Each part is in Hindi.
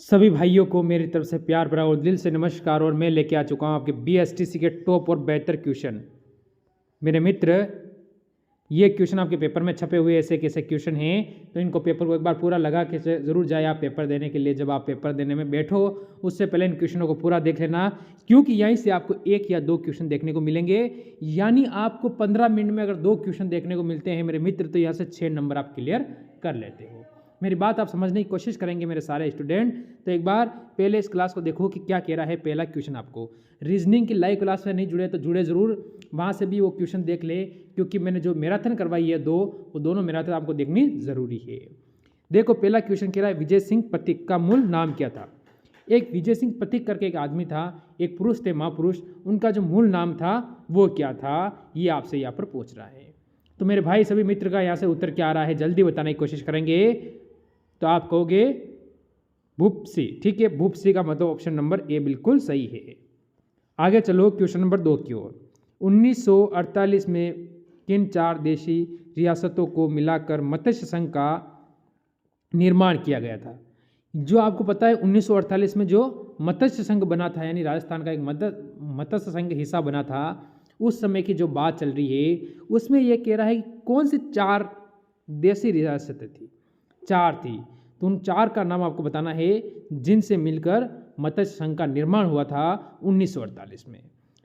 सभी भाइयों को मेरी तरफ से प्यार भरा और दिल से नमस्कार। और मैं लेके आ चुका हूँ आपके बीएसटीसी के टॉप और बेहतर क्वेश्चन। मेरे मित्र, ये क्वेश्चन आपके पेपर में छपे हुए ऐसे कैसे क्वेश्चन हैं, तो इनको पेपर को एक बार पूरा लगा के ज़रूर जाए आप पेपर देने के लिए। जब आप पेपर देने में बैठो उससे पहले इन क्वेश्चनों को पूरा देख लेना, क्योंकि यहीं से आपको एक या दो क्वेश्चन देखने को मिलेंगे। यानी आपको 15 मिनट में अगर 2 क्वेश्चन देखने को मिलते हैं मेरे मित्र, तो यहाँ से 6 नंबर आप क्लियर कर लेते हो। मेरी बात आप समझने की कोशिश करेंगे मेरे सारे स्टूडेंट। तो एक बार पहले इस क्लास को देखो कि क्या कह रहा है। पहला क्वेश्चन आपको रीजनिंग की लाइव क्लास में नहीं जुड़े तो जुड़े ज़रूर, वहाँ से भी वो क्वेश्चन देख ले, क्योंकि मैंने जो मैराथन करवाई है वो दोनों मैराथन आपको देखनी ज़रूरी है। देखो पहला क्वेश्चन कह रहा है विजय सिंह पथिक का मूल नाम क्या था। एक विजय सिंह पथिक करके एक आदमी था, एक पुरुष थे महापुरुष, उनका जो मूल नाम था वो क्या था, ये आपसे यहाँ पर पूछ रहा है। तो मेरे भाई सभी मित्र का यहाँ से उत्तर क्या आ रहा है जल्दी बताने की कोशिश करेंगे। तो आप कहोगे भूपसी। ठीक है, भूपसी का मतलब ऑप्शन नंबर ए बिल्कुल सही है। आगे चलो क्वेश्चन नंबर 2 की ओर। 1948 में किन 4 देशी रियासतों को मिलाकर मत्स्य संघ का निर्माण किया गया था। जो आपको पता है 1948 में जो मत्स्य संघ बना था, यानी राजस्थान का एक मत्स्य संघ हिस्सा बना था, उस समय की जो बात चल रही है उसमें यह कह रहा है कि कौन सी 4 देशी रियासतें थी। 4 थी, तो उन 4 का नाम आपको बताना है जिनसे मिलकर मत्स्य संघ का निर्माण हुआ था 1948 में।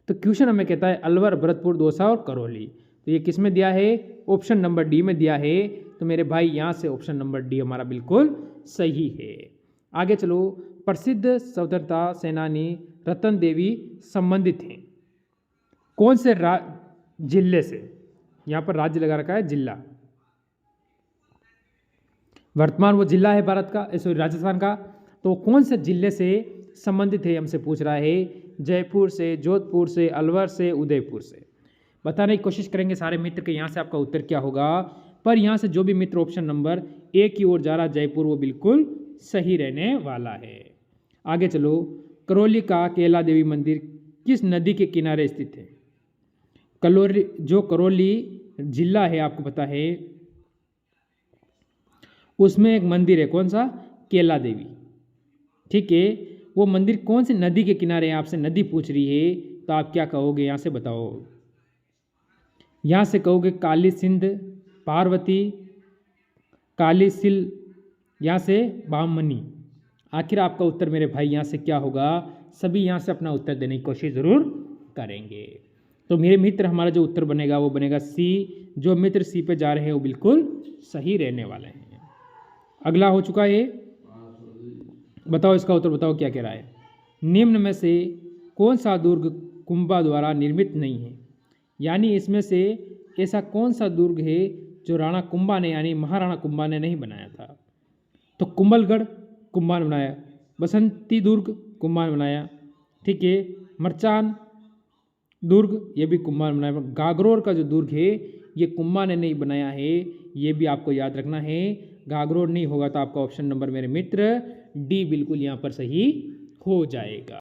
तो क्वेश्चन हमें कहता है अलवर, भरतपुर, दौसा और करौली। तो ये किस में दिया है, ऑप्शन नंबर डी में दिया है। तो मेरे भाई यहाँ से ऑप्शन नंबर डी हमारा बिल्कुल सही है। आगे चलो, प्रसिद्ध स्वतंत्रता सेनानी रतन देवी संबंधित हैं कौन से जिले से। यहाँ पर राज्य लगा रखा है जिला, वर्तमान वो जिला है भारत का, सॉरी राजस्थान का। तो कौन से जिले से संबंधित है हमसे पूछ रहा है। जयपुर से, जोधपुर से, अलवर से, उदयपुर से। बताने की कोशिश करेंगे सारे मित्र के यहाँ से आपका उत्तर क्या होगा। पर यहाँ से जो भी मित्र ऑप्शन नंबर ए की ओर जा रहा है जयपुर, वो बिल्कुल सही रहने वाला है। आगे चलो, करौली का कैला देवी मंदिर किस नदी के किनारे स्थित है। करौली जिला है आपको पता है, उसमें एक मंदिर है, कौन सा, कैला देवी। ठीक है, वो मंदिर कौन सी नदी के किनारे है, आपसे नदी पूछ रही है। तो आप क्या कहोगे यहाँ से बताओ। यहाँ से कहोगे काली सिंध, पार्वती, काली सिल, यहाँ से बामनी। आखिर आपका उत्तर मेरे भाई यहाँ से क्या होगा। सभी यहाँ से अपना उत्तर देने की कोशिश ज़रूर करेंगे। तो मेरे मित्र हमारा जो उत्तर बनेगा वो बनेगा सी। जो मित्र सी पे जा रहे हैं वो बिल्कुल सही रहने वाले हैं। अगला हो चुका है, बताओ इसका उत्तर बताओ क्या कह रहा है। निम्न में से कौन सा दुर्ग कुंभा द्वारा निर्मित नहीं है। यानी इसमें से ऐसा कौन सा दुर्ग है जो राणा कुंभा ने यानी महाराणा कुंभा ने नहीं बनाया था। तो कुंभलगढ़ कुंभा ने बनाया, बसंती दुर्ग कुंभा ने बनाया, ठीक है, मरचान दुर्ग ये भी कुंभा ने बनाया। गागरोर का जो दुर्ग है ये कुंभा ने नहीं बनाया है, ये भी आपको याद रखना है। गागरोर नहीं होगा तो आपका ऑप्शन नंबर मेरे मित्र डी बिल्कुल यहाँ पर सही हो जाएगा।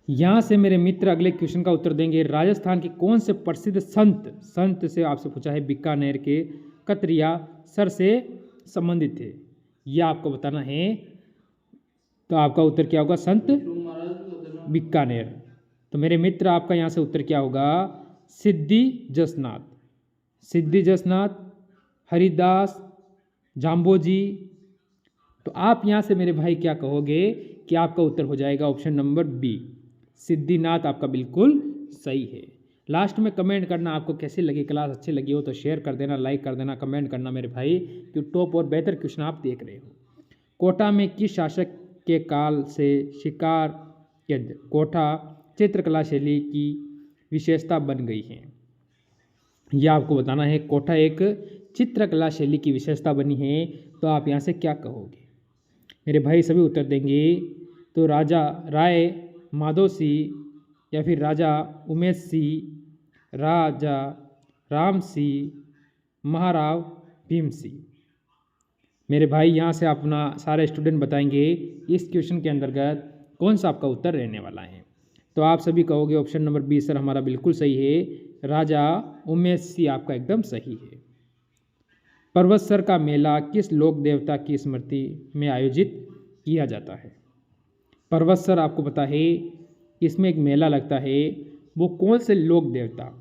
यहाँ से मेरे मित्र अगले क्वेश्चन का उत्तर देंगे। राजस्थान के कौन से प्रसिद्ध संत से आपसे पूछा है बीकानेर के कतरिया सर से संबंधित थे, यह आपको बताना है। तो आपका उत्तर क्या होगा, संत बीकानेर। तो मेरे मित्र आपका यहाँ से उत्तर क्या होगा, सिद्धि जसनाथ, सिद्धि जसनाथ, हरिदास, जाम्बोजी। तो आप यहाँ से मेरे भाई क्या कहोगे कि आपका उत्तर हो जाएगा ऑप्शन नंबर बी, सिद्धिनाथ आपका बिल्कुल सही है। लास्ट में कमेंट करना आपको कैसी लगी क्लास, अच्छी लगी हो तो शेयर कर देना, लाइक कर देना, कमेंट करना मेरे भाई, कि टॉप और बेहतर क्वेश्चन आप देख रहे हो। कोटा में किस शासक के काल से शिकार केंद्र कोटा चित्रकला शैली की विशेषता बन गई है, यह आपको बताना है। कोटा एक चित्रकला शैली की विशेषता बनी है, तो आप यहाँ से क्या कहोगे मेरे भाई, सभी उत्तर देंगे। तो राजा राय माधो सिंह या फिर राजा उमेश सिंह, राजा राम सिंह, महाराव भीम सिंह। मेरे भाई यहाँ से अपना सारे स्टूडेंट बताएंगे इस क्वेश्चन के अंतर्गत कौन सा आपका उत्तर रहने वाला है। तो आप सभी कहोगे ऑप्शन नंबर बी सर हमारा बिल्कुल सही है, राजा उमेश सिंह आपका एकदम सही है। पर्वतसर का मेला किस लोक देवता की स्मृति में आयोजित किया जाता है। परवत्सर आपको पता है इसमें एक मेला लगता है, वो कौन से लोक देवता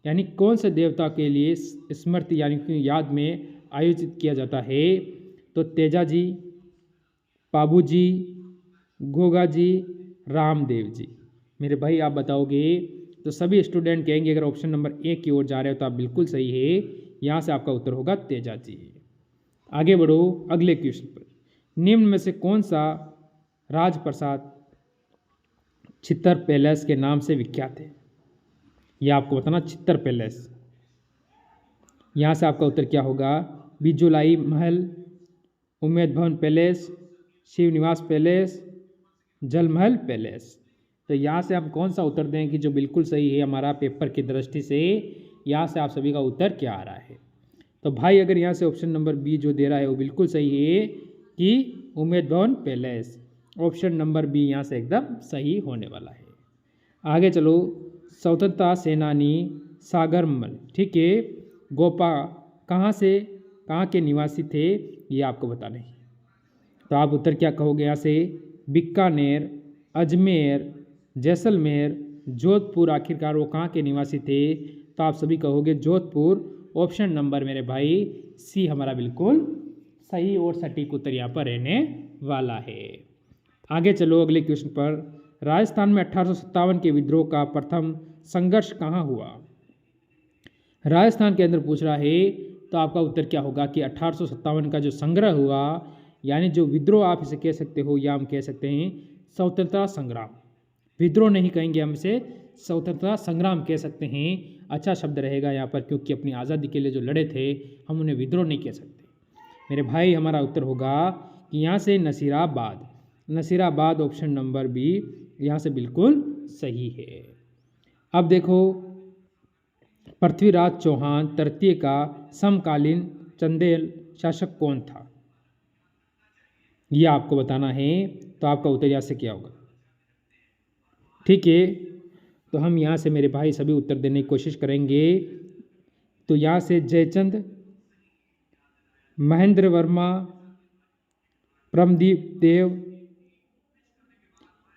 यानी कौन से देवता के लिए स्मृति यानी कि याद में आयोजित किया जाता है? तो तेजा जी, पाबू जी, गोगा जी, रामदेव जी। मेरे भाई आप बताओगे तो सभी स्टूडेंट कहेंगे अगर ऑप्शन नंबर ए की ओर जा रहे हो तो आप बिल्कुल सही है, यहाँ से आपका उत्तर होगा तेजा जी। आगे बढ़ो अगले क्वेश्चन पर। निम्न में से कौन सा राजप्रसाद चित्तर पैलेस के नाम से विख्यात है? यह आपको बताना, चित्तर पैलेस। यहाँ से आपका उत्तर क्या होगा? बिजुलाई महल, उम्मेद भवन पैलेस, शिवनिवास पैलेस, जलमहल पैलेस। तो यहाँ से हम कौन सा उत्तर दें कि जो बिल्कुल सही है हमारा पेपर की दृष्टि से? यहाँ से आप सभी का उत्तर क्या आ रहा है? तो भाई अगर यहाँ से ऑप्शन नंबर बी जो दे रहा है वो बिल्कुल सही है कि उम्मेद भवन पैलेस। ऑप्शन नंबर बी यहाँ से एकदम सही होने वाला है। आगे चलो, स्वतंत्रता सेनानी सागरमल, ठीक है, गोपा कहाँ के निवासी थे? ये आपको बताना है। तो आप उत्तर क्या कहोगे यहाँ से? बीकानेर, अजमेर, जैसलमेर, जोधपुर। आखिरकार वो कहाँ के निवासी थे? तो आप सभी कहोगे जोधपुर। ऑप्शन नंबर मेरे भाई सी हमारा बिल्कुल सही और सटीक उत्तर यहाँ पर रहने वाला है। आगे चलो अगले क्वेश्चन पर। राजस्थान में 1857 के विद्रोह का प्रथम संघर्ष कहाँ हुआ? राजस्थान के अंदर पूछ रहा है, तो आपका उत्तर क्या होगा कि 1857 का जो संग्रह हुआ यानी जो विद्रोह आप इसे कह सकते हो या हम कह सकते हैं स्वतंत्रता संग्राम। विद्रोह नहीं कहेंगे, हम इसे स्वतंत्रता संग्राम कह सकते हैं। अच्छा शब्द रहेगा यहाँ पर, क्योंकि अपनी आज़ादी के लिए जो लड़े थे हम उन्हें विद्रोह नहीं कह सकते। मेरे भाई हमारा उत्तर होगा कि यहाँ से Nasirabad. Nasirabad option number B यहाँ से बिल्कुल सही है। अब देखो, पृथ्वीराज चौहान तृतीय का समकालीन चंदेल शासक कौन था? यह आपको बताना है। तो आपका उत्तर यहाँ से क्या होगा? ठीक है, तो हम यहाँ से मेरे भाई सभी उत्तर देने की कोशिश करेंगे। तो यहाँ से जयचंद, महेंद्र वर्मा, प्रमदीप देव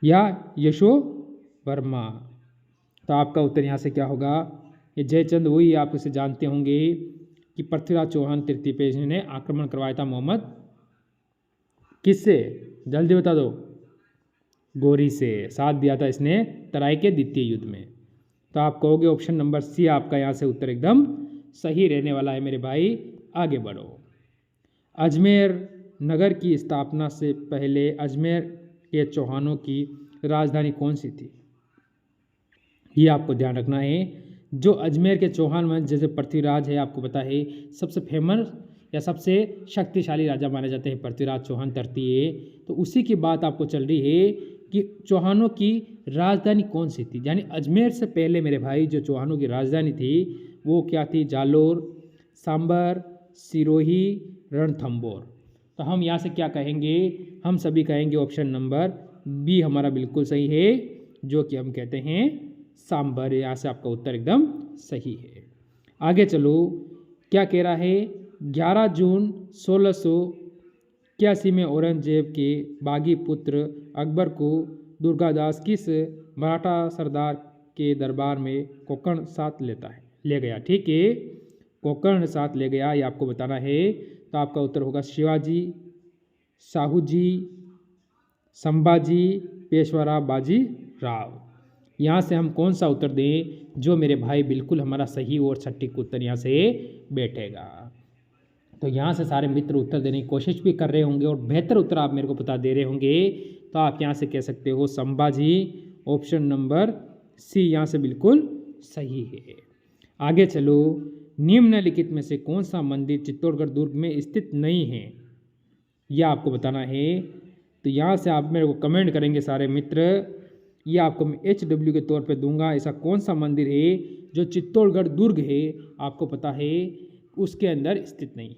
या यशो वर्मा। तो आपका उत्तर यहाँ से क्या होगा? ये जयचंद वही आप इसे जानते होंगे कि पृथ्वीराज चौहान तृतीय पे ने आक्रमण करवाया था मोहम्मद किससे? जल्दी बता दो। गोरी से साथ दिया था इसने तराई के द्वितीय युद्ध में। तो आप कहोगे ऑप्शन नंबर सी आपका यहाँ से उत्तर एकदम सही रहने वाला है मेरे भाई। आगे बढ़ो। अजमेर नगर की स्थापना से पहले अजमेर के चौहानों की राजधानी कौन सी थी? ये आपको ध्यान रखना है। जो अजमेर के चौहान में जैसे पृथ्वीराज है, आपको पता है सबसे फेमस या सबसे शक्तिशाली राजा माने जाते हैं पृथ्वीराज चौहान तृतीय। तो उसी की बात आपको चल रही है कि चौहानों की राजधानी कौन सी थी। यानी अजमेर से पहले मेरे भाई जो चौहानों की राजधानी थी वो क्या थी? जालोर, सांबर, सिरोही, रणथंबोर। तो हम यहाँ से क्या कहेंगे? हम सभी कहेंगे ऑप्शन नंबर बी हमारा बिल्कुल सही है, जो कि हम कहते हैं सांबर। यहाँ से आपका उत्तर एकदम सही है। आगे चलो, क्या कह रहा है? 11 जून 1681 में औरंगजेब के बागी पुत्र अकबर को दुर्गादास किस मराठा सरदार के दरबार में कोकर्ण साथ ले गया? ठीक है, कोकर्ण साथ ले गया, ये आपको बताना है। तो आपका उत्तर होगा शिवाजी, साहूजी, संभाजी, पेशवाराव बाजी राव। यहाँ से हम कौन सा उत्तर दें जो मेरे भाई बिल्कुल हमारा सही और सटीक उत्तर यहाँ से बैठेगा? तो यहाँ से सारे मित्र उत्तर देने की कोशिश भी कर रहे होंगे और बेहतर उत्तर आप मेरे को बता दे रहे होंगे। तो आप यहाँ से कह सकते हो संभाजी। ऑप्शन नंबर सी यहाँ से बिल्कुल सही है। आगे चलो, निम्नलिखित में से कौन सा मंदिर चित्तौड़गढ़ दुर्ग में स्थित नहीं है? यह आपको बताना है। तो यहाँ से आप मेरे को कमेंट करेंगे सारे मित्र। ये आपको मैं HW के तौर पे दूंगा। ऐसा कौन सा मंदिर है जो चित्तौड़गढ़ दुर्ग है आपको पता है उसके अंदर स्थित नहीं है?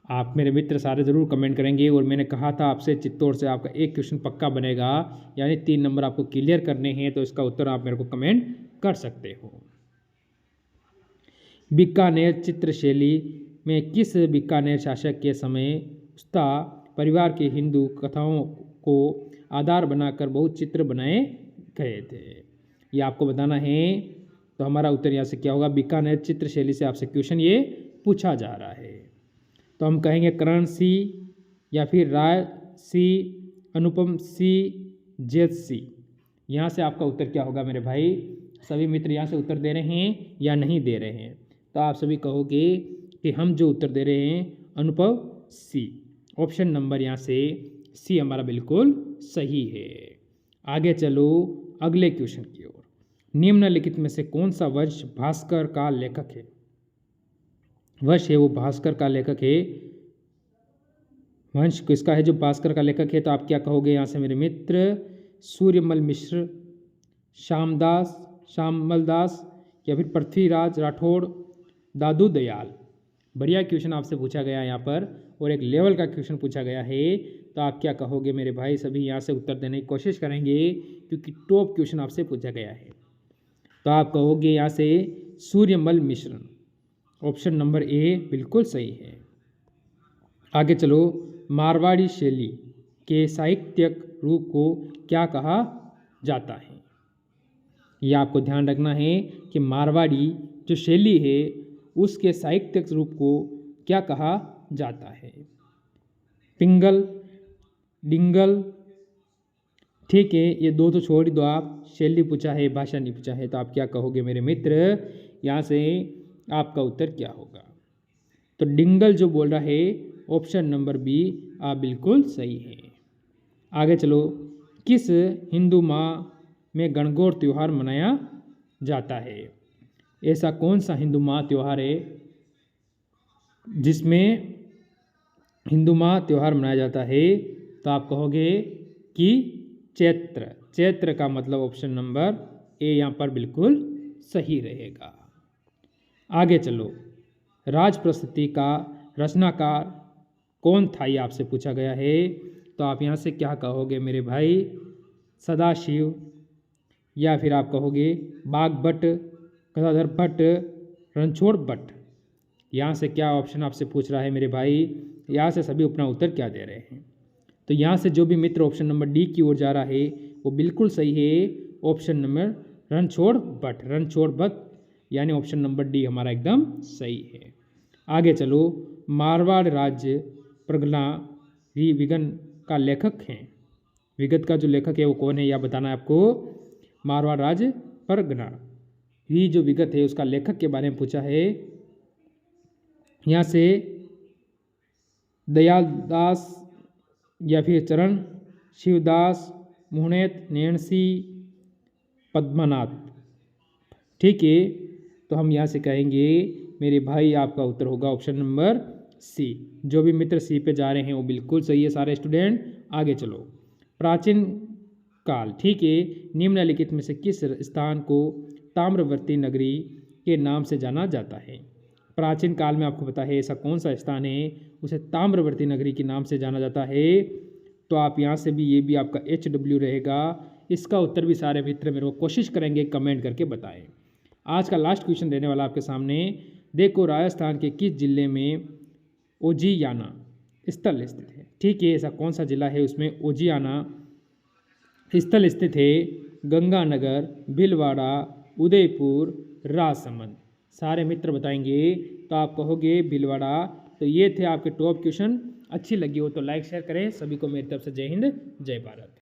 आप मेरे मित्र सारे ज़रूर कमेंट करेंगे। और मैंने कहा था आपसे चित्तौड़ से आपका एक क्वेश्चन पक्का बनेगा, यानी 3 नंबर आपको क्लियर करने हैं। तो इसका उत्तर आप मेरे को कमेंट कर सकते हो। बीकानेर चित्रशैली में किस बीकानेर शासक के समय उस्ता परिवार के हिंदू कथाओं को आधार बनाकर बहुत चित्र बनाए गए थे। ये आपको बताना है। तो हमारा उत्तर यहाँ से क्या होगा, बीकानेर चित्र शैली से आपसे क्वेश्चन ये पूछा जा रहा है। तो हम कहेंगे करण सी या फिर राय सी, अनुपम सी, जेत सी। यहाँ से आपका उत्तर क्या होगा मेरे भाई? सभी मित्र यहाँ से उत्तर दे रहे हैं या नहीं दे रहे हैं? तो आप सभी कहोगे कि हम जो उत्तर दे रहे हैं अनुपम सी। ऑप्शन नंबर यहाँ से सी हमारा बिल्कुल सही है। आगे चलो अगले क्वेश्चन की ओर। निम्नलिखित में से कौन सा वंश भास्कर का लेखक है? वंश है वो भास्कर का लेखक है। वंश किसका है जो भास्कर का लेखक है? तो आप क्या कहोगे यहाँ से मेरे मित्र? सूर्यमल मिश्र, श्यामदास, श्यामलदास या फिर पृथ्वीराज राठौड़, दादू दयाल। बढ़िया क्वेश्चन आपसे पूछा गया यहाँ पर और एक लेवल का क्वेश्चन पूछा गया है। तो आप क्या कहोगे मेरे भाई? सभी यहाँ से उत्तर देने की कोशिश करेंगे क्योंकि टॉप क्वेश्चन आपसे पूछा गया है। तो आप कहोगे यहाँ से सूर्यमल मिश्र। ऑप्शन नंबर ए बिल्कुल सही है। आगे चलो, मारवाड़ी शैली के साहित्यिक रूप को क्या कहा जाता है? ये आपको ध्यान रखना है कि मारवाड़ी जो शैली है उसके साहित्यिक रूप को क्या कहा जाता है? पिंगल, डिंगल, ठीक है। ये दो तो छोड़ ही दो आप, शैली पूछा है भाषा नहीं पूछा है। तो आप क्या कहोगे मेरे मित्र? यहाँ से आपका उत्तर क्या होगा? तो डिंगल जो बोल रहा है ऑप्शन नंबर बी आप बिल्कुल सही है। आगे चलो, किस हिंदू माह में गणगौर त्यौहार मनाया जाता है? ऐसा कौन सा हिंदू माह त्यौहार है जिसमें हिंदू माह त्यौहार मनाया जाता है? तो आप कहोगे कि चैत्र। चैत्र का मतलब ऑप्शन नंबर ए यहाँ पर बिल्कुल सही रहेगा। आगे चलो, राजप्रशस्ति का रचनाकार कौन था? ये आपसे पूछा गया है। तो आप यहाँ से क्या कहोगे मेरे भाई? सदाशिव या फिर आप कहोगे बागभट्ट, गदाधर भट्ट, रणछोड़ भट्ट। यहाँ से क्या ऑप्शन आपसे पूछ रहा है मेरे भाई? यहाँ से सभी अपना उत्तर क्या दे रहे हैं? तो यहाँ से जो भी मित्र ऑप्शन नंबर डी की ओर जा रहा है वो बिल्कुल सही है। ऑप्शन नंबर रणछोड़ भट्ट, रणछोड़ भट्ट यानी ऑप्शन नंबर डी हमारा एकदम सही है। आगे चलो, मारवाड़ राज्य परगना विगन का लेखक हैं। विगत का जो लेखक है वो कौन है यह बताना है आपको। मारवाड़ राज्य परगना ये जो विगत है उसका लेखक के बारे में पूछा है। यहाँ से दयालदास या फिर चरण शिवदास, मोहनेत, नैणसी, पद्मनाथ, ठीक है। तो हम यहाँ से कहेंगे मेरे भाई आपका उत्तर होगा ऑप्शन नंबर सी। जो भी मित्र सी पे जा रहे हैं वो बिल्कुल सही है सारे स्टूडेंट। आगे चलो, प्राचीन काल, ठीक है। निम्नलिखित में से किस स्थान को ताम्रवर्ती नगरी के नाम से जाना जाता है? प्राचीन काल में आपको पता है ऐसा कौन सा स्थान है उसे ताम्रवर्ती नगरी के नाम से जाना जाता है? तो आप यहाँ से भी ये भी आपका HW रहेगा। इसका उत्तर भी सारे मित्र मेरे को कोशिश करेंगे कमेंट करके बताएं। आज का लास्ट क्वेश्चन देने वाला आपके सामने। देखो, राजस्थान के किस जिले में ओजियाना स्थल स्थित है? ठीक है, ऐसा कौन सा जिला है उसमें ओजियाना स्थल स्थित है? गंगानगर, भीलवाड़ा, उदयपुर, राजसमंद। सारे मित्र बताएंगे तो आप कहोगे भीलवाड़ा। तो ये थे आपके टॉप क्वेश्चन। अच्छी लगी हो तो लाइक शेयर करें। सभी को मेरी तरफ से जय हिंद, जय भारत।